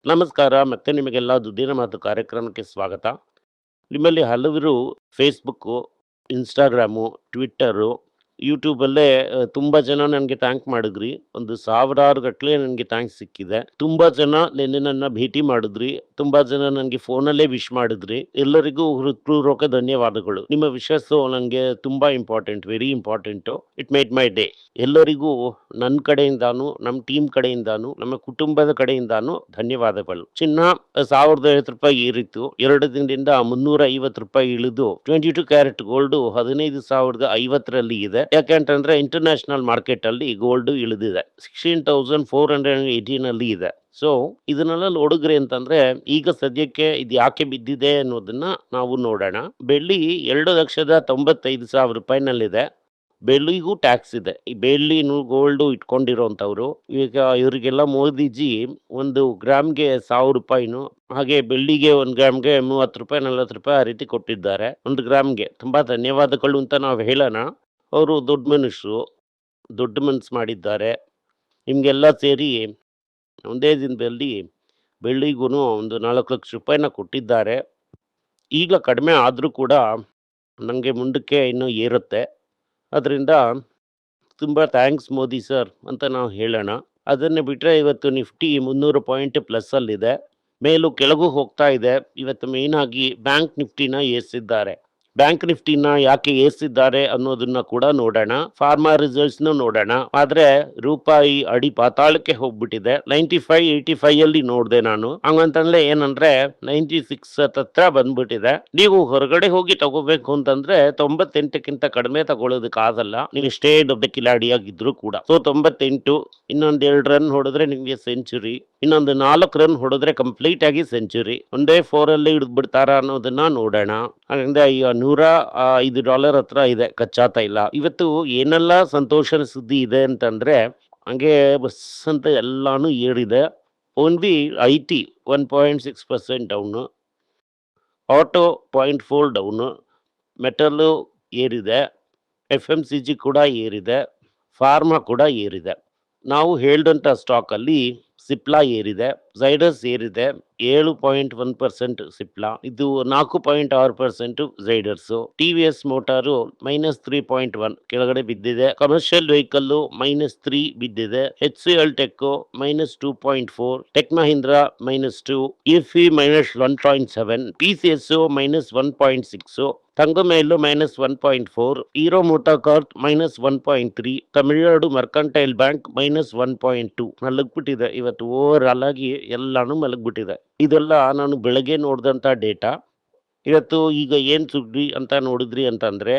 ನಮಸ್ಕಾರ. ಮತ್ತೆ ನಿಮಗೆಲ್ಲ ದುಡ್ಡಿನ ಮಾತು ಕಾರ್ಯಕ್ರಮಕ್ಕೆ ಸ್ವಾಗತ. ನಿಮ್ಮಲ್ಲಿ ಹಲವರು ಫೇಸ್‌ಬುಕ್ಕು, ಇನ್‌ಸ್ಟಾಗ್ರಾಮು, ಟ್ವಿಟ್ಟರು, ಯೂಟ್ಯೂಬಲ್ಲೇ ತುಂಬ ಜನ ನನಗೆ ಥ್ಯಾಂಕ್ ಮಾಡಿದ್ರಿ. ಒಂದು ಸಾವಿರಾರು ಗಟ್ಟಲೆ ನನಗೆ ಥ್ಯಾಂಕ್ಸ್ ಸಿಕ್ಕಿದೆ. ತುಂಬ ಜನ ನಿನ್ನೆ ನನ್ನ ಭೇಟಿ ಮಾಡಿದ್ರಿ. ತುಂಬ ಜನ ನನಗೆ ಫೋನಲ್ಲೇ ವಿಶ್ ಮಾಡಿದ್ರಿ. ಎಲ್ಲರಿಗೂ ಹೃತ್ಪೂರ್ವಕ ಧನ್ಯವಾದಗಳು. ನಿಮ್ಮ ವಿಶಸ್ಸು ನನಗೆ ತುಂಬ important, very important. It made my day. ಎಲ್ಲರಿಗೂ ನನ್ನ ಕಡೆಯಿಂದಾನು, ನಮ್ಮ ಟೀಮ್ ಕಡೆಯಿಂದಾನು, ನಮ್ಮ ಕುಟುಂಬದ ಕಡೆಯಿಂದಾನು ಧನ್ಯವಾದಗಳು. ಚಿನ್ನ ₹1,050 ಏರಿತ್ತು. 2 ದಿನದಿಂದ ₹350 ಇಳಿದು 22 ಕ್ಯಾರೆಟ್ ಗೋಲ್ಡು 15,050ರಲ್ಲಿ ಇದೆ. ಯಾಕೆಂತಂದ್ರೆ ಇಂಟರ್ನ್ಯಾಷನಲ್ ಮಾರ್ಕೆಟ್ ಅಲ್ಲಿ ಗೋಲ್ಡ್ ಇಳಿದಿದೆ. 16,418 ಅಲ್ಲಿ ಇದೆ. ಸೊ ಇದನ್ನೆಲ್ಲ ನೋಡಿದ್ರಿ ಅಂತಂದ್ರೆ ಈಗ ಸದ್ಯಕ್ಕೆ ಇದು ಯಾಕೆ ಬಿದ್ದಿದೆ ಅನ್ನೋದನ್ನ ನಾವು ನೋಡೋಣ. ಬೆಳ್ಳಿ 2,95,000 ಬೆಳ್ಳಿಗೂ ಟ್ಯಾಕ್ಸ್ ಇದೆ. ಈ ಬೆಳ್ಳಿ ಗೋಲ್ಡ್ ಇಟ್ಕೊಂಡಿರೋಂಥವ್ರು ಈಗ ಇವರಿಗೆಲ್ಲ ಮೋದಿಜಿ 1 ಗ್ರಾಮ್ಗೆ ₹1,000 ಹಾಗೆ ಬೆಳ್ಳಿಗೆ 1 ಗ್ರಾಮ್ಗೆ ₹30 ₹40 ಆ ರೀತಿ ಕೊಟ್ಟಿದ್ದಾರೆ 1 ಗ್ರಾಮ್ಗೆ. ತುಂಬಾ ಧನ್ಯವಾದಗಳು ಅಂತ ನಾವು ಹೇಳೋಣ. ಅವರು ದೊಡ್ಡ ಮನುಷ್ಯರು, ದೊಡ್ಡ ಮನ್ಸು ಮಾಡಿದ್ದಾರೆ. ನಿಮ್ಗೆಲ್ಲ ಸೇರಿ ಒಂದೇ ದಿನದಲ್ಲಿ ಬೆಳ್ಳಿಗೂ ಒಂದು ₹4,00,000 ಕೊಟ್ಟಿದ್ದಾರೆ. ಈಗ ಕಡಿಮೆ ಆದರೂ ಕೂಡ ನನಗೆ ಮುಂದಕ್ಕೆ ಇನ್ನೂ ಏರುತ್ತೆ. ಅದರಿಂದ ತುಂಬ ಥ್ಯಾಂಕ್ಸ್ ಮೋದಿ ಸರ್ ಅಂತ ನಾವು ಹೇಳೋಣ. ಅದನ್ನು ಬಿಟ್ಟರೆ ಇವತ್ತು ನಿಫ್ಟಿ 300 ಪಾಯಿಂಟ್ ಪ್ಲಸ್ಸಲ್ಲಿದೆ. ಮೇಲೂ ಕೆಳಗೂ ಹೋಗ್ತಾ ಇದೆ. ಇವತ್ತು ಮೇಯ್ನಾಗಿ ಬ್ಯಾಂಕ್ ನಿಫ್ಟಿನ ಏರಿಸಿದ್ದಾರೆ. ಬ್ಯಾಂಕ್ ನಿಫ್ಟಿನ ಯಾಕೆ ಏರಿಸಿದ್ದಾರೆ ಅನ್ನೋದನ್ನ ಕೂಡ ನೋಡೋಣ. ಫಾರ್ಮಾ ರಿಸಲ್ಟ್ಸ್ನು ನೋಡೋಣ. ಆದ್ರೆ ರೂಪಾಯಿ ಅಡಿ ಪಾತಾಳಕ್ಕೆ ಹೋಗ್ಬಿಟ್ಟಿದೆ. 95, 85 ಅಲ್ಲಿ ನೋಡಿದೆ ನಾನು. ಹಂಗಂತಂದ್ರೆ ಏನಂದ್ರೆ 96 ಹತ್ರ ಬಂದ್ಬಿಟ್ಟಿದೆ. ನೀವು ಹೊರಗಡೆ ಹೋಗಿ ತಗೋಬೇಕು ಅಂತಂದ್ರೆ 98ಕ್ಕಿಂತ ಕಡಿಮೆ ತಗೊಳ್ಳೋದಕ್ಕಾಗಲ್ಲ. ನೀವು ಎಷ್ಟೇ ದೊಡ್ಡ ಕಿಲಾಡಿಯಾಗಿದ್ರು ಕೂಡ. ಸೊ 98, ಇನ್ನೊಂದ್ 2 ರನ್ ಹೊಡೆದ್ರೆ ನಿಮ್ಗೆ ಸೆಂಚುರಿ, ಇನ್ನೊಂದು 4 ರನ್ ಹೊಡೆದ್ರೆ ಕಂಪ್ಲೀಟ್ ಆಗಿ ಸೆಂಚುರಿ. ಒಂದೇ 4 ಅಲ್ಲಿ ಹಿಡಿದು ಬಿಡ್ತಾರ ಅನ್ನೋದನ್ನ ನೋಡೋಣ. ಹಾಗಂದ್ರೆ ಈಗ $105 ಹತ್ರ ಇದೆ ಕಚ್ಚಾ ತೈಲ. ಇವತ್ತು ಏನೆಲ್ಲ ಸಂತೋಷದ ಸುದ್ದಿ ಇದೆ ಅಂತಂದ್ರೆ ಹಂಗೆ ಬಸ್ ಅಂತ ಎಲ್ಲಾನು ಏರಿದೆ. Only IT 1.6% down, auto 0.4 down, metal ಏರಿದೆ, FMCG ಕೂಡ ಏರಿದೆ, ಫಾರ್ಮಾ ಕೂಡ ಏರಿದೆ. ನಾವು ಹೇಳಿದಂಥ ಸ್ಟಾಕಲ್ಲಿ ಸಿಪ್ಲಾ ಏರಿದೆ, ಝೈಡಸ್ ಏರಿದೆ 7.1% ಸಿಪ್ಲಾ, ಇದು 4.6% ಝೈಡರ್ಸು. ಟಿವಿಎಸ್ ಮೋಟಾರು -3.1 ಕೆಳಗಡೆ ಬಿದ್ದಿದೆ. ಕಮರ್ಷಿಯಲ್ ವೆಹಿಕಲ್ಲು -3 ಬಿದ್ದಿದೆ. HCL ಟೆಕ್ -2.4, ಟೆಕ್ ಮಹೀಂದ್ರ -2, ಇಫಿ -1.7, PCS -1.6, Thangamayil -1.4, Hero Motor Corp -1.3, Tamil Nadu Mercantile Bank -1.2 ಮಲಗ್ಬಿಟ್ಟಿದೆ. ಇವತ್ತು ಓವರ್ ಆಲ್ ಆಗಿ ಎಲ್ಲಾನು ಮಲಗ್ಬಿಟ್ಟಿದೆ. ಇದೆಲ್ಲ ನಾನು ಬೆಳಗ್ಗೆ ನೋಡಿದಂಥ ಡೇಟಾ. ಇವತ್ತು ಈಗ ಏನು ಸುದ್ದಿ ಅಂತ ನೋಡಿದ್ರಿ ಅಂತಂದ್ರೆ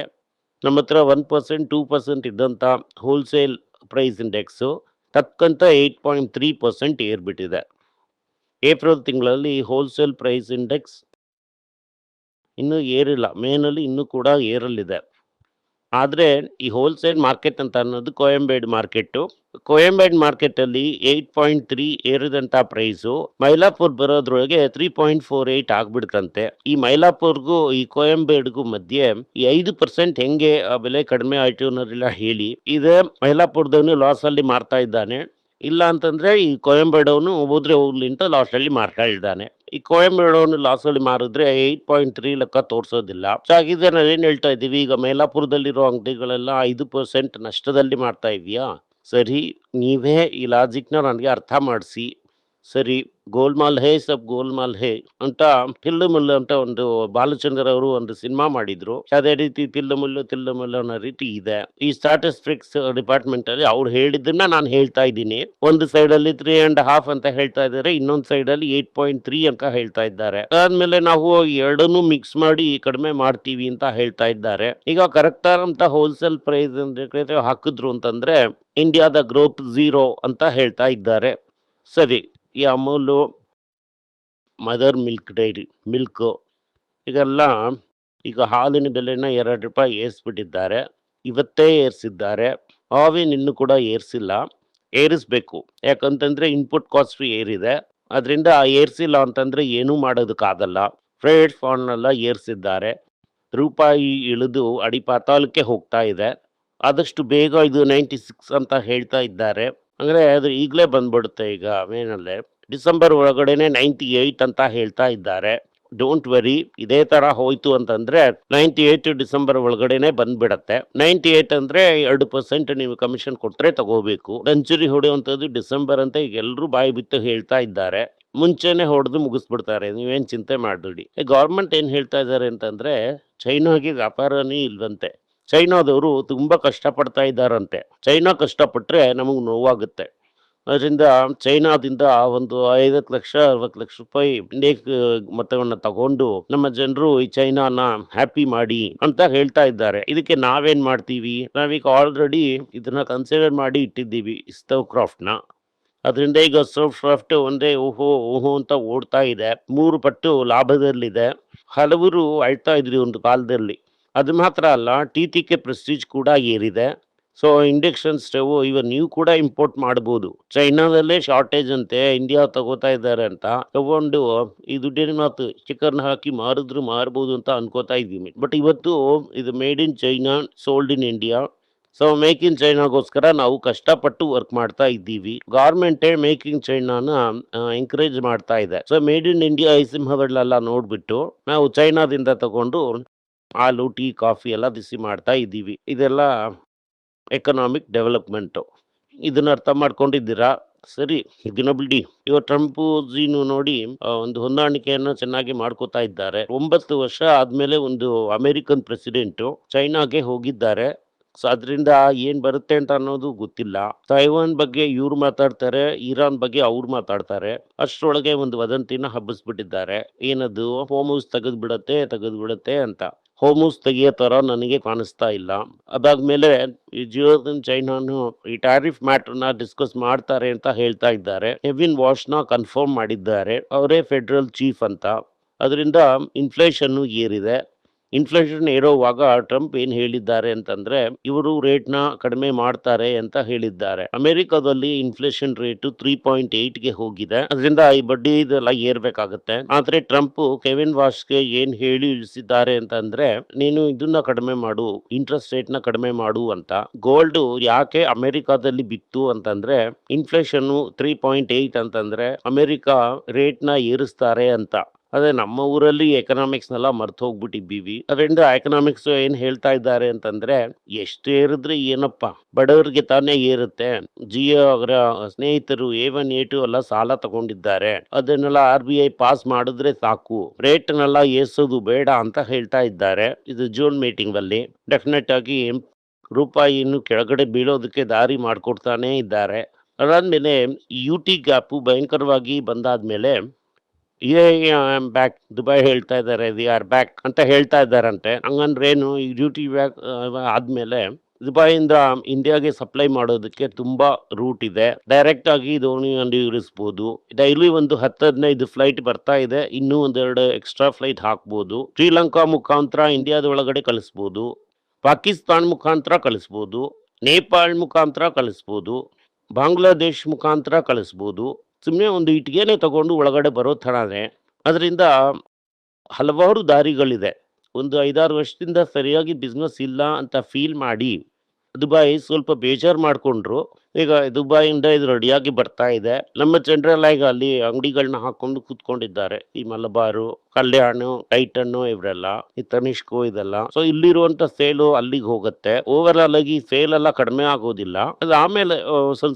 ನಮ್ಮ ಹತ್ರ 1%, 2% ಇದ್ದಂಥ ಹೋಲ್ಸೇಲ್ ಪ್ರೈಸ್ ಇಂಡೆಕ್ಸು ತಕ್ಕಂತ 8.3% ಏರ್ಬಿಟ್ಟಿದೆ. ಏಪ್ರಿಲ್ ತಿಂಗಳಲ್ಲಿ ಹೋಲ್ಸೇಲ್ ಪ್ರೈಸ್ ಇಂಡೆಕ್ಸ್ ಇನ್ನೂ ಏರಿಲ್ಲ. ಮೇನಲ್ಲಿ ಇನ್ನೂ ಕೂಡ ಏರಲಿದೆ. ಆದರೆ ಈ ಹೋಲ್ಸೇಲ್ ಮಾರ್ಕೆಟ್ ಅಂತ ಅನ್ನೋದು ಕೋಯಂಬೇಡ್ ಮಾರ್ಕೆಟ್ಟು. ಕೋಯಂಬೇಡ್ ಮಾರ್ಕೆಟಲ್ಲಿ 8.3 ಏರಿದಂಥ ಪ್ರೈಸು ಮೈಲಾಪುರ್ ಬರೋದ್ರೊಳಗೆ 3.48 ಆಗ್ಬಿಡ್ತಂತೆ. ಈ ಮೈಲಾಪುರ್ಗೂ ಈ ಕೋಯಂಬೇಡ್ಗೂ ಮಧ್ಯೆ ಈ 5% ಹೆಂಗೆ ಬೆಲೆ ಕಡಿಮೆ ಆಯ್ತು ಅನ್ನೋದಿಲ್ಲ ಹೇಳಿ. ಇದು ಮೈಲಾಪುರದವನು ಲಾಸಲ್ಲಿ ಮಾರ್ತಾ ಇದ್ದಾನೆ. ಇಲ್ಲ ಅಂತಂದ್ರೆ ಈ ಕೊಯಂಬೇಡವನು ಹೋದ್ರೆ ಹೋಗ್ಲಿ ಅಂತ ಲಾಸಲ್ಲಿ ಮಾರ್ತಾ ಇದ್ದಾನೆ. ಈ ಕೊಯಂಬೇಡವನು ಲಾಸಲ್ಲಿ ಮಾರಿದ್ರೆ 8.3 ಲೆಕ್ಕ ತೋರಿಸೋದಿಲ್ಲ. ಸೊ ಹಾಗಿದ್ರೆ ನಾವು ಏನ್ ಹೇಳ್ತಾ ಇದ್ದೀವಿ, ಈಗ ಮೈಲಾಪುರದಲ್ಲಿರೋ ಅಂಗಡಿಗಳೆಲ್ಲ 5% ನಷ್ಟದಲ್ಲಿ ಮಾಡ್ತಾ ಇದೆಯಾ? ಸರಿ, ನೀವೇ ಈ ಲಾಜಿಕ್ನ ನನಗೆ ಅರ್ಥ ಮಾಡಿಸಿ. ಸರಿ, ಗೋಲ್ಮಾಲ್ ಹೇ ಸಬ್ ಗೋಲ್ಮಾಲ್ ಹೇ ಅಂತ ತಿಲ್ಲು ಮುಲ್ಲು ಅಂತ ಒಂದು ಬಾಲಚಂದ್ರ ಅವರು ಒಂದು ಸಿನಿಮಾ ಮಾಡಿದ್ರು. ಅದೇ ರೀತಿ ತಿಲ್ಲು ಮುಲ್ಲು ಅನ್ನೋ ರೀತಿ ಇದೆ. ಈ ಸ್ಟಾಟಿಸ್ಟಿಕ್ಸ್ ಡಿಪಾರ್ಟ್ಮೆಂಟ್ ಅಲ್ಲಿ ಅವ್ರು ಹೇಳಿದ್ದನ್ನ ನಾನು ಹೇಳ್ತಾ ಇದ್ದೀನಿ. ಒಂದು ಸೈಡ್ ಅಲ್ಲಿ 3.5 ಅಂತ ಹೇಳ್ತಾ ಇದ್ದಾರೆ, ಇನ್ನೊಂದು ಸೈಡ್ ಅಲ್ಲಿ 8.3 ಅಂತ ಹೇಳ್ತಾ ಇದ್ದಾರೆ. ಅದಾದ್ಮೇಲೆ ನಾವು ಎರಡನ್ನೂ ಮಿಕ್ಸ್ ಮಾಡಿ ಕಡಿಮೆ ಮಾಡ್ತೀವಿ ಅಂತ ಹೇಳ್ತಾ ಇದ್ದಾರೆ. ಈಗ ಕರೆಕ್ಟ್ ಅಂತ ಹೋಲ್ಸೇಲ್ ಪ್ರೈಸ್ ಹಾಕಿದ್ರು ಅಂತಂದ್ರೆ ಇಂಡಿಯಾದ ಗ್ರೋತ್ 0 ಅಂತ ಹೇಳ್ತಾ ಇದ್ದಾರೆ. ಸರಿ, ಈ Amul, mother milk dairy milk ಇದೆಲ್ಲ ಈಗ ಹಾಲಿನ ಬೆಲೆನ ₹2 ಏರಿಸ್ಬಿಟ್ಟಿದ್ದಾರೆ. ಇವತ್ತೇ ಏರಿಸಿದ್ದಾರೆ. ಆವಿನ ಇನ್ನೂ ಕೂಡ ಏರಿಸಿಲ್ಲ. ಏರಿಸ್ಬೇಕು. ಯಾಕಂತಂದ್ರೆ ಇನ್ಪುಟ್ ಕಾಸ್ಟ್ ಏರಿದೆ. ಅದರಿಂದ ಏರಿಸಿಲ್ಲ ಅಂತಂದ್ರೆ ಏನೂ ಮಾಡೋದಕ್ಕಾಗಲ್ಲ. ಫ್ರೈಡ್ ಫಾರ್ನೆಲ್ಲ ಏರಿಸಿದ್ದಾರೆ. ರೂಪಾಯಿ ಇಳಿದು ಅಡಿಪಾತಾಳಕ್ಕೆ ಹೋಗ್ತಾ ಇದೆ. ಆದಷ್ಟು ಬೇಗ ಇದು 96 ಅಂತ ಹೇಳ್ತಾ ಇದ್ದಾರೆ. ಅಂದ್ರೆ ಅದು ಈಗಲೇ ಬಂದ್ಬಿಡುತ್ತೆ ಈಗ ಮೇನಲ್ಲೇ. ಡಿಸೆಂಬರ್ ಒಳಗಡೆನೆ 98 ಅಂತ ಹೇಳ್ತಾ ಇದ್ದಾರೆ. ಡೋಂಟ್ ವರಿ, ಇದೇ ತರ ಹೋಯ್ತು ಅಂತಂದ್ರೆ 98 ಡಿಸೆಂಬರ್ ಒಳಗಡೆನೆ ಬಂದ್ಬಿಡತ್ತೆ. 98 ಅಂದ್ರೆ 2% ನೀವು ಕಮಿಷನ್ ಕೊಟ್ರೆ ತಗೋಬೇಕು. ಸೆಂಚುರಿ ಹೊಡೆಯುವಂತದ್ದು ಡಿಸೆಂಬರ್ ಅಂತ ಈಗ ಎಲ್ರು ಬಾಯಿ ಬಿಟ್ಟು ಹೇಳ್ತಾ ಇದ್ದಾರೆ. ಮುಂಚೆನೆ ಹೊಡೆದು ಮುಗಿಸ್ಬಿಡ್ತಾರೆ, ನೀವೇನ್ ಚಿಂತೆ ಮಾಡಬೇಡಿ. ಗವರ್ಮೆಂಟ್ ಏನ್ ಹೇಳ್ತಾ ಇದ್ದಾರೆ ಅಂತಂದ್ರೆ ಚೈನಾಗೆ ವ್ಯಾಪಾರನೇ ಇಲ್ವಂತೆ. ಚೈನಾದವರು ತುಂಬಾ ಕಷ್ಟಪಡ್ತಾ ಇದ್ದಾರಂತೆ. ಚೈನಾ ಕಷ್ಟಪಟ್ರೆ ನಮಗ್ ನೋವಾಗುತ್ತೆ. ಅದರಿಂದ ಚೈನಾದಿಂದ ಒಂದು 50 ಲಕ್ಷ 60 ಲಕ್ಷ ರೂಪಾಯಿ ಮೊತ್ತವನ್ನ ತಗೊಂಡು ನಮ್ಮ ಜನರು ಈ ಚೈನಾನ ಹ್ಯಾಪಿ ಮಾಡಿ ಅಂತ ಹೇಳ್ತಾ ಇದ್ದಾರೆ. ಇದಕ್ಕೆ ನಾವೇನ್ ಮಾಡ್ತೀವಿ, ನಾವೀಗ ಆಲ್ರೆಡಿ ಇದನ್ನ ಕನ್ಸಿಡರ್ ಮಾಡಿ ಇಟ್ಟಿದ್ದೀವಿ ಸ್ಟವ್ ಕ್ರಾಫ್ಟ್ ನ. ಅದರಿಂದ ಈಗ ಸ್ಟವ್ ಕ್ರಾಫ್ಟ್ ಒಂದೇ ಓಹೋ ಓಹೋ ಅಂತ ಓಡ್ತಾ ಇದೆ, 3 ಪಟ್ಟು ಲಾಭದಲ್ಲಿದೆ. ಹಲವರು ಅಳ್ತಾ ಇದ್ರಿ ಒಂದು ಕಾಲದಲ್ಲಿ. ಅದು ಮಾತ್ರ ಅಲ್ಲ, ಟಿ.ಟಿ.ಕೆ ಪ್ರೆಸ್ಟೀಜ್ ಕೂಡ ಏರಿದೆ. ಸೊ ಇಂಡಕ್ಷನ್ ಸ್ಟವ್ ಇವನ್ ನೀವು ಕೂಡ ಇಂಪೋರ್ಟ್ ಮಾಡ್ಬೋದು. ಚೈನಾದಲ್ಲೇ ಶಾರ್ಟೇಜ್ ಅಂತೆ, ಇಂಡಿಯಾ ತಗೋತಾ ಇದ್ದಾರೆ ಅಂತ ತಗೊಂಡು ಈ ದುಡ್ಡಿನ ಮಾತು ಚಿಕನ್ ಹಾಕಿ ಮಾರಿದ್ರು ಮಾರ್ಬೋದು ಅಂತ ಅನ್ಕೋತಾ ಇದ್ದೀವಿ. ಬಟ್ ಇವತ್ತು ಇದು made in China, sold in India. So make in ಚೈನಾಗೋಸ್ಕರ ನಾವು ಕಷ್ಟಪಟ್ಟು ವರ್ಕ್ ಮಾಡ್ತಾ ಇದ್ದೀವಿ. ಗೌರ್ಮೆಂಟ್ ಮೇಕ್ ಇನ್ ಚೈನಾನ ಎಂಕರೇಜ್ ಮಾಡ್ತಾ ಇದೆ. ಸೊ ಮೇಡ್ ಇನ್ ಇಂಡಿಯಾ ಈ ಸಿಂಹಗಳೆಲ್ಲ ನೋಡ್ಬಿಟ್ಟು ನಾವು ಚೈನಾದಿಂದ ತಗೊಂಡು ಹಾಲು, ಟೀ, ಕಾಫಿ ಎಲ್ಲ ಬಿಸಿ ಮಾಡ್ತಾ ಇದ್ದೀವಿ. ಇದೆಲ್ಲ ಎಕನಾಮಿಕ್ ಡೆವಲಪ್ಮೆಂಟ್. ಇದನ್ನ ಅರ್ಥ ಮಾಡ್ಕೊಂಡಿದ್ದೀರಾ? ಸರಿ, ಇದನ್ನ ಬಿಡಿ. ಇವಾಗ ಟ್ರಂಪ್ ಜೀನು ನೋಡಿ ಒಂದು ಹೊಂದಾಣಿಕೆಯನ್ನು ಚೆನ್ನಾಗಿ ಮಾಡ್ಕೋತಾ ಇದ್ದಾರೆ. 9 ವರ್ಷ ಆದ್ಮೇಲೆ ಒಂದು ಅಮೆರಿಕನ್ ಪ್ರೆಸಿಡೆಂಟ್ ಚೈನಾಗೆ ಹೋಗಿದ್ದಾರೆ. ಸೊ ಅದರಿಂದ ಏನ್ ಬರುತ್ತೆ ಅಂತ ಅನ್ನೋದು ಗೊತ್ತಿಲ್ಲ. ತೈವಾನ್ ಬಗ್ಗೆ ಇವ್ರು ಮಾತಾಡ್ತಾರೆ, ಇರಾನ್ ಬಗ್ಗೆ ಅವ್ರು ಮಾತಾಡ್ತಾರೆ. ಅಷ್ಟರೊಳಗೆ ಒಂದು ವದಂತಿನ ಹಬ್ಬಿಸ್ಬಿಟ್ಟಿದ್ದಾರೆ. ಏನದು, ಹೋಮೂಸ್ ತೆಗೆದ್ಬಿಡತ್ತೆ ಅಂತ. ಹೋಮೂಸ್ ತೆಗಿಯೋ ತರ ನನಗೆ ಕಾಣಿಸ್ತಾ ಇಲ್ಲ. ಅದಾದ್ಮೇಲೆ ಈ ಚೈನಾನು ಈ ಟ್ಯಾರಿಫ್ ಮ್ಯಾಟರ್ನ ಡಿಸ್ಕಸ್ ಮಾಡ್ತಾರೆ ಅಂತ ಹೇಳ್ತಾ ಇದ್ದಾರೆ. ಕೆವಿನ್ ವಾಶ್ನ ಕನ್ಫರ್ಮ್ ಮಾಡಿದ್ದಾರೆ, ಅವರೇ ಫೆಡರಲ್ ಚೀಫ್ ಅಂತ. ಅದರಿಂದ ಇನ್ಫ್ಲೇಷನ್ ಏರಿದೆ. ಇನ್ಫ್ಲೇಷನ್ ಏರೋವಾಗ ಟ್ರಂಪ್ ಏನ್ ಹೇಳಿದ್ದಾರೆ ಅಂತಂದ್ರೆ ಇವರು ರೇಟ್ನ ಕಡಿಮೆ ಮಾಡ್ತಾರೆ ಅಂತ ಹೇಳಿದ್ದಾರೆ. ಅಮೆರಿಕದಲ್ಲಿ ಇನ್ಫ್ಲೇಷನ್ ರೇಟ್ 3.8ಗೆ ಹೋಗಿದೆ. ಅದರಿಂದ ಈ ಬಡ್ಡಿ ಇದೆಲ್ಲ ಏರ್ಬೇಕಾಗತ್ತೆ. ಆದ್ರೆ ಟ್ರಂಪ್ ಕೆವಿನ್ ವಾಶ್ಗೆ ಏನ್ ಹೇಳಿ ಇಳಿಸಿದ್ದಾರೆ ಅಂತಂದ್ರೆ ನೀನು ಇದನ್ನ ಕಡಿಮೆ ಮಾಡು, ಇಂಟ್ರೆಸ್ಟ್ ರೇಟ್ ನ ಕಡಿಮೆ ಮಾಡು ಅಂತ. ಗೋಲ್ಡ್ ಯಾಕೆ ಅಮೆರಿಕಾದಲ್ಲಿ ಬಿತ್ತು ಅಂತಂದ್ರೆ ಇನ್ಫ್ಲೇಷನ್ 3.8 ಅಂತಂದ್ರೆ ಅಮೆರಿಕ ರೇಟ್ ನ ಏರಿಸ್ತಾರೆ ಅಂತ. ಅದೇ ನಮ್ಮ ಊರಲ್ಲಿ ಎಕನಾಮಿಕ್ಸ್ನೆಲ್ಲ ಮರ್ತು ಹೋಗ್ಬಿಟ್ಟಿದ್ದೀವಿ. ಅದರಿಂದ ಎಕನಾಮಿಕ್ಸ್ ಏನ್ ಹೇಳ್ತಾ ಇದ್ದಾರೆ ಅಂತಂದ್ರೆ ಎಷ್ಟು ಏರಿದ್ರೆ ಏನಪ್ಪ, ಬಡವರಿಗೆ ತಾನೇ ಏರುತ್ತೆ. ಜಿಯೋ ಅವರ ಸ್ನೇಹಿತರು A1 A2 ಎಲ್ಲ ಸಾಲ ತಗೊಂಡಿದ್ದಾರೆ, ಅದನ್ನೆಲ್ಲ RBI ಪಾಸ್ ಮಾಡಿದ್ರೆ ಸಾಕು, ರೇಟ್ನೆಲ್ಲ ಏರ್ಸೋದು ಬೇಡ ಅಂತ ಹೇಳ್ತಾ ಇದ್ದಾರೆ. ಇದು ಜೂನ್ ಮೀಟಿಂಗ್ ಅಲ್ಲಿ ಡೆಫಿನೆಟ್ ಆಗಿ ರೂಪಾಯಿ ಇನ್ನು ಕೆಳಗಡೆ ಬೀಳೋದಕ್ಕೆ ದಾರಿ ಮಾಡ್ಕೊಡ್ತಾನೆ ಇದ್ದಾರೆ. ಅದಾದ್ಮೇಲೆ UT ಗ್ಯಾಪು ಭಯಂಕರವಾಗಿ ಬಂದಾದ್ಮೇಲೆ ಬ್ಯಾಕ್ ದುಬೈ ಹೇಳ್ತಾ ಇದ್ದಾರೆ, ವಿ ಆರ್ ಬ್ಯಾಕ್ ಅಂತ ಹೇಳ್ತಾ ಇದ್ದಾರಂತೆ. ಹಂಗಂದ್ರೆ ಏನು, ಈ ಡ್ಯೂಟಿ ಬ್ಯಾಕ್ ಆದ್ಮೇಲೆ ದುಬೈಯಿಂದ ಇಂಡಿಯಾಗೆ ಸಪ್ಲೈ ಮಾಡೋದಕ್ಕೆ ತುಂಬಾ ರೂಟ್ ಇದೆ. ಡೈರೆಕ್ಟ್ ಆಗಿ ದೋಣಿಯಲ್ಲಿ ಇಳಿಸ್ಬೋದು. ಡೈಲಿ ಒಂದು 10-15 ಫ್ಲೈಟ್ ಬರ್ತಾ ಇದೆ, ಇನ್ನೂ 1-2 ಎಕ್ಸ್ಟ್ರಾ ಫ್ಲೈಟ್ ಹಾಕ್ಬೋದು. ಶ್ರೀಲಂಕಾ ಮುಖಾಂತರ ಇಂಡಿಯಾದ ಒಳಗಡೆ ಕಳಿಸ್ಬೋದು, ಪಾಕಿಸ್ತಾನ್ ಮುಖಾಂತರ ಕಳಿಸ್ಬೋದು, ನೇಪಾಳ್ ಮುಖಾಂತರ ಕಳಿಸ್ಬೋದು, ಬಾಂಗ್ಲಾದೇಶ್ ಮುಖಾಂತರ ಕಳಿಸ್ಬೋದು. ಸುಮ್ಮನೆ ಒಂದು ಇಟ್ಟಿಗೆನೆ ತಗೊಂಡು ಒಳಗಡೆ ಬರೋ ಥರನೇ. ಅದರಿಂದ ಹಲವಾರು ದಾರಿಗಳಿದೆ. ಒಂದು 5-6 ವರ್ಷದಿಂದ ಸರಿಯಾಗಿ ಬಿಸ್ನೆಸ್ ಇಲ್ಲ ಅಂತ ಫೀಲ್ ಮಾಡಿ ದುಬೈ ಸ್ವಲ್ಪ ಬೇಜಾರು ಮಾಡ್ಕೊಂಡ್ರು. ಈಗ ದುಬೈಯಿಂದ ಇದು ರೆಡಿಯಾಗಿ ಬರ್ತಾ ಇದೆ. ನಮ್ಮ ಜನರೆಲ್ಲ ಈಗ ಅಲ್ಲಿ ಅಂಗಡಿಗಳನ್ನ ಹಾಕೊಂಡು ಕೂತ್ಕೊಂಡಿದ್ದಾರೆ. ಈ ಮಲಬಾರು, ಕಲ್ಯಾಣ, ಟೈಟನ್ನು ಇವರೆಲ್ಲ, ಈ ತನಿಷ್ಕು ಇದೆಲ್ಲ. ಸೊ ಇಲ್ಲಿರುವಂತ ಸೇಲು ಅಲ್ಲಿಗೆ ಹೋಗುತ್ತೆ. ಓವರ್ ಆಲ್ ಆಗಿ ಸೇಲ್ ಎಲ್ಲ ಕಡಿಮೆ ಆಗೋದಿಲ್ಲ. ಅದು ಆಮೇಲೆ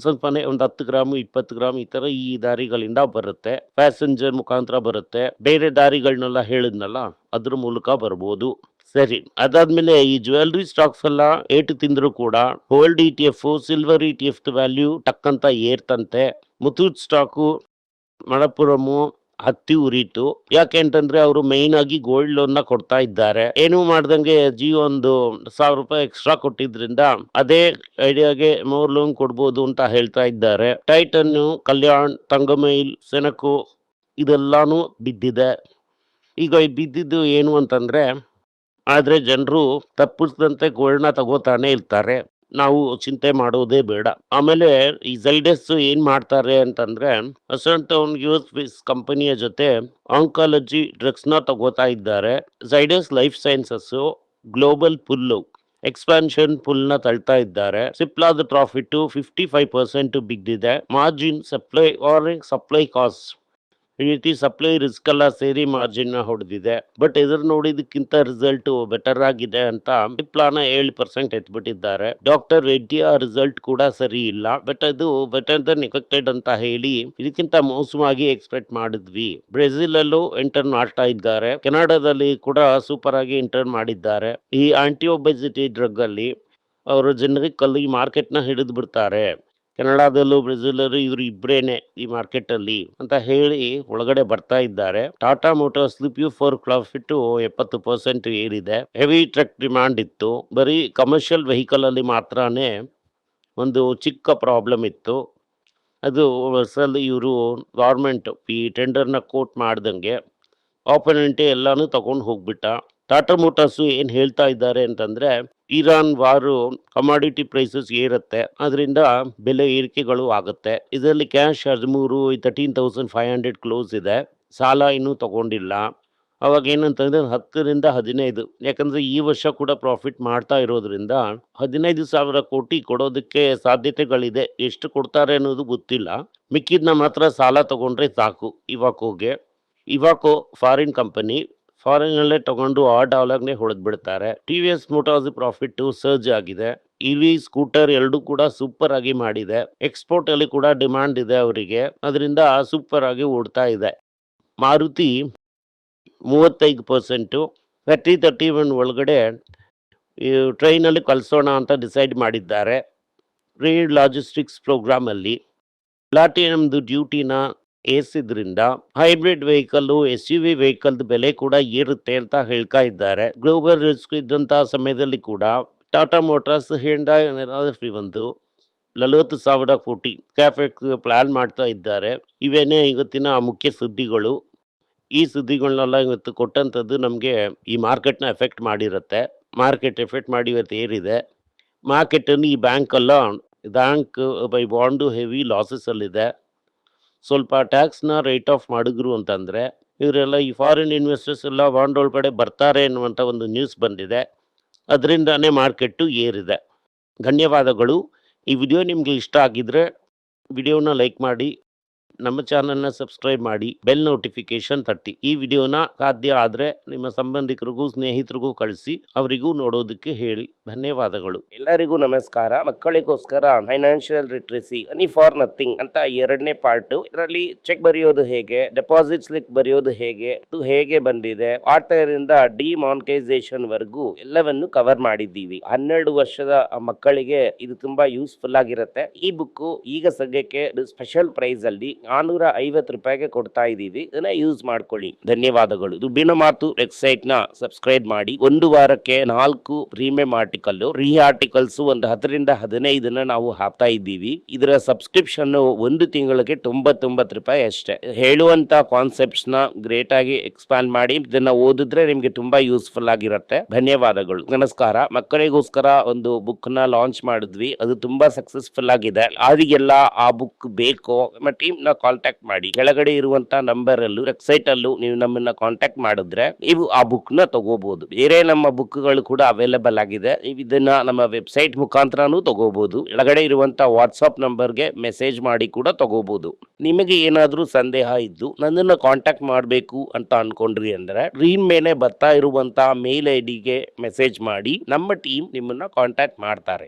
ಸ್ವಲ್ಪನೇ ಒಂದು 10 ಗ್ರಾಮ್ 20 ಗ್ರಾಮ್ ಈ ತರ ಈ ದಾರಿಗಳಿಂದ ಬರುತ್ತೆ. ಪ್ಯಾಸೆಂಜರ್ ಮುಖಾಂತರ ಬರುತ್ತೆ. ಬೇರೆ ದಾರಿಗಳನ್ನೆಲ್ಲ ಹೇಳಿದ್ನಲ್ಲ ಅದ್ರ ಮೂಲಕ ಬರ್ಬೋದು. ಸರಿ, ಅದಾದ್ಮೇಲೆ ಈ ಜ್ಯುವೆಲ್ರಿ ಸ್ಟಾಕ್ಸ್ ಎಲ್ಲ ಏಟು ತಿಂದ್ರು ಕೂಡ gold ETF, silver ETF value ಟಕ್ಕಂತ ಏರ್ತಂತೆ. ಮುಥೂಟ್ ಸ್ಟಾಕು, ಮಣಪುರಮು ಹತ್ತಿ ಉರಿತು. ಯಾಕೆ ಅಂತಂದ್ರೆ ಅವರು ಮೈನ್ ಆಗಿ ಗೋಲ್ಡ್ ಲೋನ್ ನ ಕೊಡ್ತಾ ಇದ್ದಾರೆ. ಏನು ಮಾಡ್ದಂಗೆ ಜಿಯೋ ಒಂದು 1000 ರೂಪಾಯಿ ಎಕ್ಸ್ಟ್ರಾ ಕೊಟ್ಟಿದ್ರಿಂದ ಅದೇ ಐಡಿಯಾಗೆ ಮೋರ್ ಲೋನ್ ಕೊಡ್ಬೋದು ಅಂತ ಹೇಳ್ತಾ ಇದ್ದಾರೆ. ಟೈಟನ್, ಕಲ್ಯಾಣ್, ತಂಗಮೈಲ್, ಸೆನಕು ಇದೆಲ್ಲಾನು ಬಿದ್ದಿದೆ. ಈಗ ಬಿದ್ದಿದ್ದು ಏನು ಅಂತಂದ್ರೆ, ಆದ್ರೆ ಜನರು ತಪ್ಪಿಸದಂತೆ ಗೋಲ್ಡ್ನ ತಗೋತಾನೆ ಇರ್ತಾರೆ. ನಾವು ಚಿಂತೆ ಮಾಡೋದೇ ಬೇಡ. ಆಮೇಲೆ ಈ ಝೈಡಸ್ ಏನ್ ಮಾಡ್ತಾರೆ ಅಂತಂದ್ರೆ ಅಸಂಟೌನ್ US ಕಂಪನಿಯ ಜೊತೆ ಆಂಕಾಲಜಿ ಡ್ರಗ್ಸ್ ನ ತಗೋತಾ ಇದ್ದಾರೆ. Zydus life sciences global pull expansion ಪುಲ್ನ ತಳ್ತಾ ಇದ್ದಾರೆ. ಸಿಪ್ಲಾದ ಪ್ರಾಫಿಟ್ 55% ಬಿದ್ದಿದೆ. ಮಾರ್ಜಿನ್ ಸಪ್ಲೈ ಕಾಸ್ಟ್ ಈ ರೀತಿ ಸಪ್ಲೈ ರಿಸ್ಕ್ ಎಲ್ಲ ಸೇರಿ ಮಾರ್ಜಿನ್ ಹೊಡೆದಿದೆ. ಬಟ್ ಎದುರು ನೋಡಿದಕ್ಕಿಂತ ರಿಸಲ್ಟ್ ಬೆಟರ್ ಆಗಿದೆ ಅಂತ ಸಿಪ್ಲಾನ 7% ಎತ್ಬಿಟ್ಟಿದ್ದಾರೆ. ಡಾಕ್ಟರ್ ರೆಡ್ಡಿ ಆ ರಿಸಲ್ಟ್ ಕೂಡ ಸರಿ ಇಲ್ಲ, ಬಟ್ ಅದು ಬೆಟರ್ ದನ್ ಎಫೆಕ್ಟೆಡ್ ಅಂತ ಹೇಳಿ ಇದಕ್ಕಿಂತ ಮೋಸವಾಗಿ ಎಕ್ಸ್ಪೆಕ್ಟ್ ಮಾಡಿದ್ವಿ. ಬ್ರೆಜಿಲ್ ಅಲ್ಲೂ ಎಂಟರ್ ಮಾಡ್ತಾ ಇದ್ದಾರೆ. ಕೆನಡಾದಲ್ಲಿ ಕೂಡ ಸೂಪರ್ ಆಗಿ ಎಂಟರ್ ಮಾಡಿದ್ದಾರೆ. ಈ ಆಂಟಿ ಒಬೆಸಿಟಿ ಡ್ರಗ್ ಅಲ್ಲಿ ಅವರು ಜನರಿಕ್ ಅಲ್ಲಿ ಮಾರ್ಕೆಟ್ ನ ಹಿಡಿದು ಬಿಡ್ತಾರೆ. ಕೆನಡಾದಲ್ಲೂ ಬ್ರೆಜಿಲರು ಇವರು ಇಬ್ರೇನೆ ಈ ಮಾರ್ಕೆಟ್ ಅಲ್ಲಿ ಅಂತ ಹೇಳಿ ಒಳಗಡೆ ಬರ್ತಾ ಇದ್ದಾರೆ. ಟಾಟಾ ಮೋಟಾರ್ಸ್ Q4 ಪ್ರಾಫಿಟ್ 70% ಏರಿದೆ. ಹೆವಿ ಟ್ರಕ್ ಡಿಮಾಂಡ್ ಇತ್ತು. ಬರೀ ಕಮರ್ಷಿಯಲ್ ವೆಹಿಕಲ್ ಅಲ್ಲಿ ಮಾತ್ರನೇ ಒಂದು ಚಿಕ್ಕ ಪ್ರಾಬ್ಲಮ್ ಇತ್ತು. ಅದು ಇವರು ಗೌರ್ಮೆಂಟ್ ಈ ಟೆಂಡರ್ನ ಕೋಟ್ ಮಾಡ್ದಂಗೆ ಆಪೋನೆಂಟೇ ಎಲ್ಲಾನು ತಗೊಂಡು ಹೋಗ್ಬಿಟ್ಟ. ಟಾಟಾ ಮೋಟಾರ್ಸ್ ಏನ್ ಹೇಳ್ತಾ ಇದ್ದಾರೆ ಅಂತಂದ್ರೆ ಇರಾನ್ ವಾರು ಕಮಾಡಿಟಿ ಪ್ರೈಸಸ್ ಏರುತ್ತೆ, ಅದರಿಂದ ಬೆಲೆ ಏರಿಕೆಗಳು ಆಗುತ್ತೆ. ಇದರಲ್ಲಿ ಕ್ಯಾಶ್ 13,500 ಕ್ಲೋಸ್ ಇದೆ. ಸಾಲ ಇನ್ನೂ ತಗೊಂಡಿಲ್ಲ. ಅವಾಗ ಏನಂತಂದ್ರೆ 10ರಿಂದ 15, ಯಾಕಂದ್ರೆ ಈ ವರ್ಷ ಕೂಡ ಪ್ರಾಫಿಟ್ ಮಾಡ್ತಾ ಇರೋದ್ರಿಂದ 15,000 ಕೋಟಿ ಕೊಡೋದಕ್ಕೆ ಸಾಧ್ಯತೆಗಳಿದೆ. ಎಷ್ಟು ಕೊಡ್ತಾರೆ ಅನ್ನೋದು ಗೊತ್ತಿಲ್ಲ. ಮಿಕ್ಕಿದ್ನ ಮಾತ್ರ ಸಾಲ ತಗೊಂಡ್ರೆ ಸಾಕು. ಇವಾಕೋ ಫಾರಿನ್ ಕಂಪನಿ, ಫಾರಿನ್ ಅಲ್ಲೇ ತಗೊಂಡು $1 ಹೊಡೆದ್ ಬಿಡ್ತಾರೆ. TVS ಮೋಟಾರ್ಸ್ ಪ್ರಾಫಿಟ್ ಸರ್ಜ್ ಆಗಿದೆ. ಇವಿ ಸ್ಕೂಟರ್ ಎರಡು ಕೂಡ ಸೂಪರ್ ಆಗಿ ಮಾಡಿದೆ. ಎಕ್ಸ್ಪೋರ್ಟ್ ಅಲ್ಲಿ ಕೂಡ ಡಿಮಾಂಡ್ ಇದೆ ಅವರಿಗೆ, ಅದರಿಂದ ಸೂಪರ್ ಆಗಿ ಓಡ್ತಾ ಇದೆ. ಮಾರುತಿ 35%, 3031 ಒಳಗಡೆ ಟ್ರೈನ್ ಅಲ್ಲಿ ಕಳ್ಸೋಣ ಅಂತ ಡಿಸೈಡ್ ಮಾಡಿದ್ದಾರೆ. ಟ್ರೇಡ್ ಲಾಜಿಸ್ಟಿಕ್ಸ್ ಪ್ರೋಗ್ರಾಮ್ ಅಲ್ಲಿ ಪ್ಲಾಟಿನಮ್ದು ಡ್ಯೂಟಿನ ಏರಿಸಿದ್ರಿಂದ ಹೈಬ್ರಿಡ್ ವೆಹಿಕಲ್, SUV ವೆಹಿಕಲ್ ಬೆಲೆ ಕೂಡ ಏರುತ್ತೆ ಅಂತ ಹೇಳ್ತಾ ಇದ್ದಾರೆ. ಗ್ಲೋಬಲ್ ರಿಸ್ಕ್ ಇದ್ದಂತಹ ಸಮಯದಲ್ಲಿ ಕೂಡ ಟಾಟಾ ಮೋಟಾರ್ಸ್ ಹ್ಯುಂಡೈ ಒಂದು 40,000 ಕೋಟಿ ಕ್ಯಾಪೆಕ್ಸ್ ಪ್ಲಾನ್ ಮಾಡ್ತಾ ಇದ್ದಾರೆ. ಇವೇನೇ ಇವತ್ತಿನ ಮುಖ್ಯ ಸುದ್ದಿಗಳು. ಈ ಸುದ್ದಿಗಳನ್ನೆಲ್ಲ ಇವತ್ತು ಕೊಟ್ಟಂಥದ್ದು ನಮಗೆ ಈ ಮಾರ್ಕೆಟ್ನ ಎಫೆಕ್ಟ್ ಮಾಡಿರುತ್ತೆ. ಮಾರ್ಕೆಟ್ ಎಫೆಕ್ಟ್ ಮಾಡಿ ಇವತ್ತು ಏರಿದೆ. ಮಾರ್ಕೆಟನ್ನು ಈ bank by bond heavy losses ಅಲ್ಲಿದೆ. ಸ್ವಲ್ಪ ಟ್ಯಾಕ್ಸ್ನ ರೈಟ್ ಆಫ್ ಮಾಡಿದ್ರು ಅಂತಂದರೆ ಇವರೆಲ್ಲ ಈ ಫಾರಿನ್ ಇನ್ವೆಸ್ಟರ್ಸ್ ಎಲ್ಲ ಬಾಂಡ್ ಒಳಗಡೆ ಬರ್ತಾರೆ ಅನ್ನುವಂಥ ಒಂದು ನ್ಯೂಸ್ ಬಂದಿದೆ. ಅದರಿಂದಾನೇ ಮಾರ್ಕೆಟು ಏರಿದೆ. ಧನ್ಯವಾದಗಳು. ಈ ವಿಡಿಯೋ ನಿಮಗೆ ಇಷ್ಟ ಆಗಿದ್ರೆ ವಿಡಿಯೋನ ಲೈಕ್ ಮಾಡಿ, ನಮ್ಮ ಚಾನಲ್ನ ಸಬ್ಸ್ಕ್ರೈಬ್ ಮಾಡಿ, ಬೆಲ್ ನೋಟಿಫಿಕೇಶನ್ ತಟ್ಟಿ. ಈ ವಿಡಿಯೋನ ಸಾಧ್ಯ ಆದರೆ ನಿಮ್ಮ ಸಂಬಂಧಿಕರಿಗೂ ಸ್ನೇಹಿತರಿಗೂ ಕಳಿಸಿ, ಅವರಿಗೂ ನೋಡೋದಕ್ಕೆ ಹೇಳಿ. ಧನ್ಯವಾದಗಳು. ಎಲ್ಲರಿಗೂ ನಮಸ್ಕಾರ. ಮಕ್ಕಳಿಗೋಸ್ಕರ financial literacy money for nothing ಅಂತ 2ನೇ ಪಾರ್ಟ್. ಇದರಲ್ಲಿ ಚೆಕ್ ಬರೆಯೋದು ಹೇಗೆ, ಡೆಪಾಸಿಟ್ ಸ್ಲಿಪ್ ಬರೆಯೋದು ಹೇಗೆ, ಇದು ಹೇಗೆ ಬಂದಿದೆ, ಆರ್ಥರಿಂದ ಡಿಮಾನಿಟೈಸೇಷನ್ ವರೆಗೂ ಎಲ್ಲವನ್ನು ಕವರ್ ಮಾಡಿದ್ದೀವಿ. 12 ವರ್ಷದ ಮಕ್ಕಳಿಗೆ ಇದು ತುಂಬಾ ಯೂಸ್ಫುಲ್ ಆಗಿರುತ್ತೆ. ಈ ಬುಕ್ ಈಗ ಸದ್ಯಕ್ಕೆ ಸ್ಪೆಷಲ್ ಪ್ರೈಸ್ ಅಲ್ಲಿ $450 ಕೊಡ್ತಾ ಇದ್ದೀವಿ. ಇದನ್ನ ಯೂಸ್ ಮಾಡ್ಕೊಳ್ಳಿ. ಧನ್ಯವಾದಗಳು. ದುಡ್ಡಿನ ಮಾತು ವೆಬ್ಸೈಟ್ ನ ಸಬ್ಸ್ಕ್ರೈಬ್ ಮಾಡಿ. ಒಂದು ವಾರಕ್ಕೆ 4 ಪ್ರೀಮಿಯಂ ಆರ್ಟಿಕಲ್, ಆರ್ಟಿಕಲ್ಸ್ ಒಂದು 10ರಿಂದ 15 ನಾವು ಹಾಕ್ತಾ ಇದ್ದೀವಿ. ಇದರ ಸಬ್ಸ್ಕ್ರಿಪ್ಷನ್ ಒಂದು ತಿಂಗಳಿಗೆ $99 ಅಷ್ಟೇ. ಹೇಳುವಂತ ಕಾನ್ಸೆಪ್ಟ್ಸ್ ನ ಗ್ರೇಟ್ ಆಗಿ ಎಕ್ಸ್ಪ್ಯಾನ್ ಮಾಡಿ ಇದನ್ನ ಓದಿದ್ರೆ ನಿಮ್ಗೆ ತುಂಬಾ ಯೂಸ್ಫುಲ್ ಆಗಿರುತ್ತೆ. ಧನ್ಯವಾದಗಳು. ನಮಸ್ಕಾರ. ಮಕ್ಕಳಿಗೋಸ್ಕರ ಒಂದು ಬುಕ್ ನ ಲಾಂಚ್ ಮಾಡಿದ್ವಿ. ಅದು ತುಂಬಾ ಸಕ್ಸಸ್ಫುಲ್ ಆಗಿದೆ. ಯಾರಿಗೆಲ್ಲ ಆ ಬುಕ್ ಬೇಕೋ ನಮ್ಮ ಟೀಮ್ ನ ಕಾಂಟ್ಯಾಕ್ಟ್ ಮಾಡಿ. ಕೆಳಗಡೆ ಇರುವಂತ ನಂಬರ್ ಅಲ್ಲೂ ವೆಬ್ಸೈಟ್ ಅಲ್ಲೂ ನೀವು ನಮ್ಮನ್ನ ಕಾಂಟ್ಯಾಕ್ಟ್ ಮಾಡಿದ್ರೆ ನೀವು ಆ ಬುಕ್ ನ ತಗೋಬಹುದು. ಬೇರೆ ನಮ್ಮ ಬುಕ್ ಗಳು ಕೂಡ ಅವೈಲೇಬಲ್ ಆಗಿದೆ. ನೀವು ಇದನ್ನ ನಮ್ಮ ವೆಬ್ಸೈಟ್ ಮುಖಾಂತರನೂ ತಗೋಬಹುದು. ಕೆಳಗಡೆ ಇರುವಂತ ವಾಟ್ಸ್ಆಪ್ ನಂಬರ್ಗೆ ಮೆಸೇಜ್ ಮಾಡಿ ಕೂಡ ತಗೋಬಹುದು. ನಿಮಗೆ ಏನಾದ್ರೂ ಸಂದೇಹ ಇದ್ದು ನನ್ನನ್ನ ಕಾಂಟ್ಯಾಕ್ಟ್ ಮಾಡಬೇಕು ಅಂತ ಅನ್ಕೊಂಡ್ರಿ ಅಂದ್ರೆ ಸ್ಕ್ರೀನ್ ಮೇಲೆ ಬರ್ತಾ ಇರುವಂತ ಮೇಲ್ ID ಗೆ ಮೆಸೇಜ್ ಮಾಡಿ. ನಮ್ಮ ಟೀಮ್ ನಿಮ್ಮನ್ನ ಕಾಂಟ್ಯಾಕ್ಟ್ ಮಾಡ್ತಾರೆ.